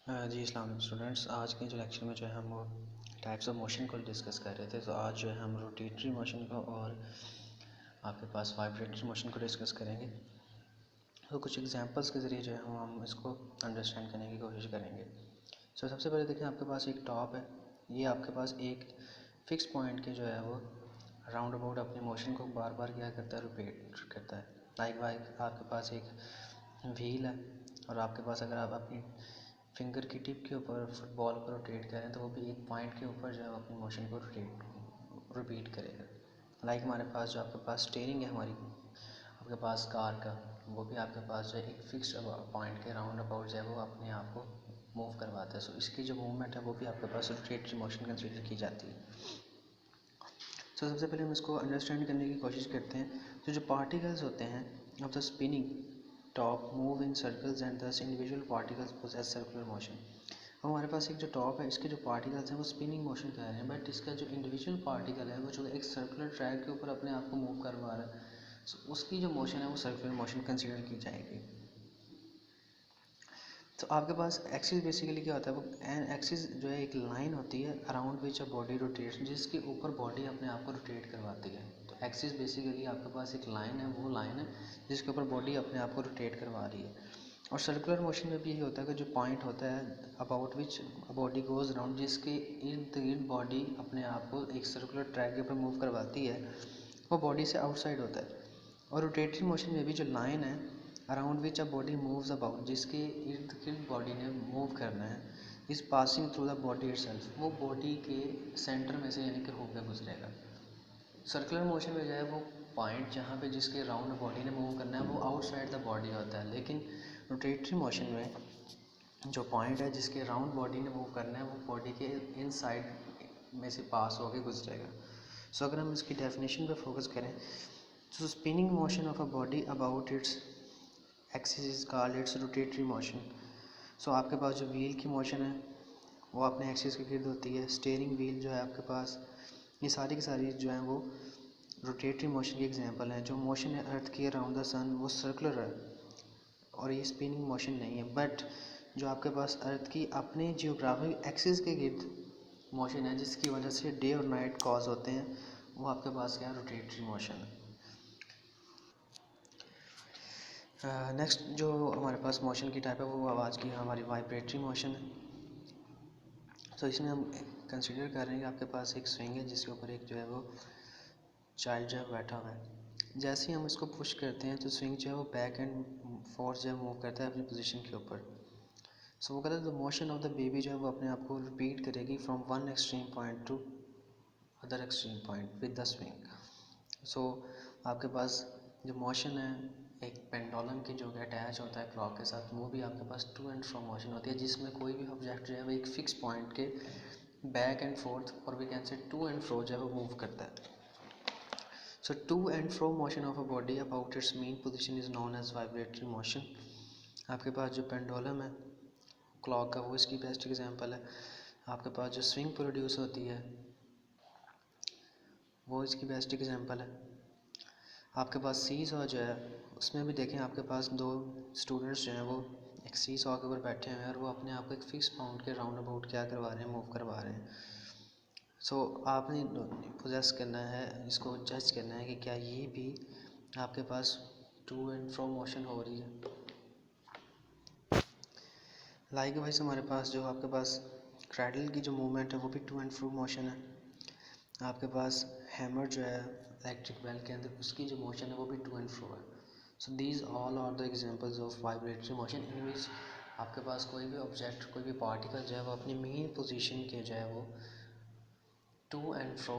जी अस्सलाम वालेकुम स्टूडेंट्स। आज के जो लेक्चर में जो है हम वो टाइप्स ऑफ मोशन को डिस्कस कर रहे थे। तो आज जो है हम रोटेटरी मोशन को और आपके पास वाइब्रेटरी मोशन को डिस्कस करेंगे। तो कुछ एग्जांपल्स के ज़रिए जो है हम इसको अंडरस्टैंड करने की कोशिश करेंगे। सबसे पहले देखें, आपके पास एक टॉप है। ये आपके पास एक फ़िक्स पॉइंट के जो है वो राउंड अबाउट अपने मोशन को बार बार क्या करता है, रिपीट करता है। लाइक आपके पास एक व्हील है और आपके पास अगर आप अपनी फिंगर की टिप के ऊपर फुटबॉल को रोटेट करें तो वो भी एक पॉइंट के ऊपर जो है अपनी मोशन को रिपीट करेगा। लाइक हमारे पास जो आपके पास स्टीयरिंग है हमारी आपके पास कार का, वो भी आपके पास जो है एक फिक्स्ड पॉइंट के राउंड अबाउट जो है वो अपने आप को मूव करवाता है। सो इसकी जो मूवमेंट है वो भी आपके पास रोटेटरी मोशन कंसिडर की जाती है। सबसे पहले हम इसको अंडरस्टैंड करने की कोशिश करते हैं। तो जो पार्टिकल्स होते हैं of the spinning top move in circles and these individual particles possess circular motion. हमारे पास एक जो टॉप है, इसके जो पार्टिकल्स हैं वो स्पिनिंग मोशन कर रहे हैं, बट इसका जो इंडिविजुअल पार्टिकल है वो जो एक सर्कुलर ट्रैक के ऊपर अपने आप को मूव करवा रहा है, उसकी जो मोशन है वो सर्कुलर मोशन कंसिडर की जाएगी। तो आपके पास एक्सिस बेसिकली क्या होता है, वो एक्सिस जो है एक लाइन होती है around which a body rotates, जिसके ऊपर बॉडी अपने आप को रोटेट करवाती है। तो एक्सिस बेसिकली आपके पास एक लाइन है, वो लाइन है जिसके ऊपर बॉडी अपने आप को रोटेट करवा रही है। और सर्कुलर मोशन में भी यही होता है कि जो पॉइंट होता है about which body goes around, जिसके इर्द गिर्द बॉडी अपने आप को एक सर्कुलर ट्रैक के ऊपर मूव करवाती है, वो बॉडी से आउटसाइड होता है। और रोटेटरी मोशन में भी जो लाइन है around which a body moves about, जिसके इर्द गिर्द बॉडी ने मूव करना है, is passing through the body itself, वो बॉडी के सेंटर में से यानी कि होकर गुजरेगा। सर्कुलर मोशन में जो है वो पॉइंट जहाँ पे जिसके राउंड बॉडी ने मूव करना है वो आउटसाइड द बॉडी होता है, लेकिन रोटेटरी मोशन में जो पॉइंट है जिसके राउंड बॉडी ने मूव करना है वो बॉडी के इनसाइड में से पास होकर गुजरेगा। अगर हम इसकी डेफिनेशन पे फोकस करें तो spinning motion of a body about its axis is called its rotatory motion. आपके पास जो व्हील की मोशन है वो अपने एक्सिस के गिर्द होती है। स्टीयरिंग व्हील जो है आपके पास, ये सारी की सारी जो है वो रोटेटरी मोशन की एग्जांपल हैं। जो मोशन है अर्थ की अराउंड द सन वो सर्कुलर है और ये स्पिनिंग मोशन नहीं है, बट जो आपके पास अर्थ की अपने जियोग्राफिक एक्सिस के गिर्द मोशन है जिसकी वजह से डे और नाइट कॉज होते हैं, वो आपके पास क्या है, रोटेटरी मोशन है। नेक्स्ट जो हमारे पास मोशन की टाइप है वो आवाज़ की हमारी वाइब्रेटरी मोशन है। इसमें हम कंसिडर कर रहे हैं कि आपके पास एक स्विंग है जिसके ऊपर एक जो है वो चाइल्ड जो है बैठा हुआ है। जैसे ही हम इसको पुश करते हैं तो स्विंग जो है वो बैक एंड फोर्स जो है मूव करता है अपनी पोजीशन के ऊपर। वो कहते हैं the motion of the baby जो है वो अपने आप को रिपीट करेगी from one extreme point two other extreme point with the swing. आपके पास जो मोशन है एक पेंडुलम की जो अटैच होता है क्लॉक के साथ, वो भी आपके पास टू एंड फ्रो मोशन होती है, जिसमें कोई भी ऑब्जेक्ट जो है वो एक फिक्स पॉइंट के बैक एंड फोर्थ और we can say to and fro जो है वो मूव करता है। To and fro motion of a body about its mean position is known as vibratory motion. आपके पास जो पेंडुलम है क्लॉक का, वो इसकी बेस्ट एग्जांपल है। आपके पास जो स्विंग प्रोड्यूस होती है वो इसकी बेस्ट एग्जांपल है। आपके पास सी सॉ जो है उसमें भी देखें, आपके पास दो स्टूडेंट्स जो हैं वो एक सी सॉ के ऊपर बैठे हुए हैं और वो अपने आप को एक फिक्स पॉइंट के राउंड अबाउट क्या करवा रहे हैं, मूव करवा रहे हैं। आपने पोजेस करना है, इसको जज करना है कि क्या ये भी आपके पास टू एंड फ्रो मोशन हो रही है। लाइक वाइज हमारे पास जो आपके पास क्रैडल की जो मूवमेंट है वो भी टू एंड फ्रो मोशन है। आपके पास हैमर जो है इलेक्ट्रिक बेल के अंदर, उसकी जो मोशन है वो भी टू एंड फ्रो है। These all are the examples of vibratory motion in which आपके पास कोई भी ऑब्जेक्ट, कोई भी पार्टिकल जो है वो अपनी मेन पोजीशन के जो है वो टू एंड फ्रो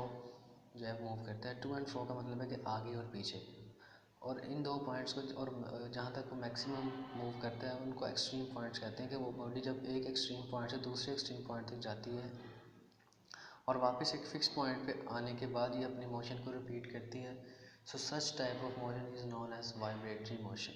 जो है मूव करता है। टू एंड फ्रो का मतलब है कि आगे और पीछे, और इन दो पॉइंट्स को और जहाँ तक वो मैक्सिमम मूव करता है उनको एक्सट्रीम पॉइंट्स कहते हैं। कि वो बॉडी जब एक एक्सट्रीम पॉइंट से दूसरे एक्सट्रीम पॉइंट तक जाती है और वापस एक फिक्स पॉइंट पे आने के बाद ये अपनी मोशन को रिपीट करती है। Such type of motion is known as vibratory motion.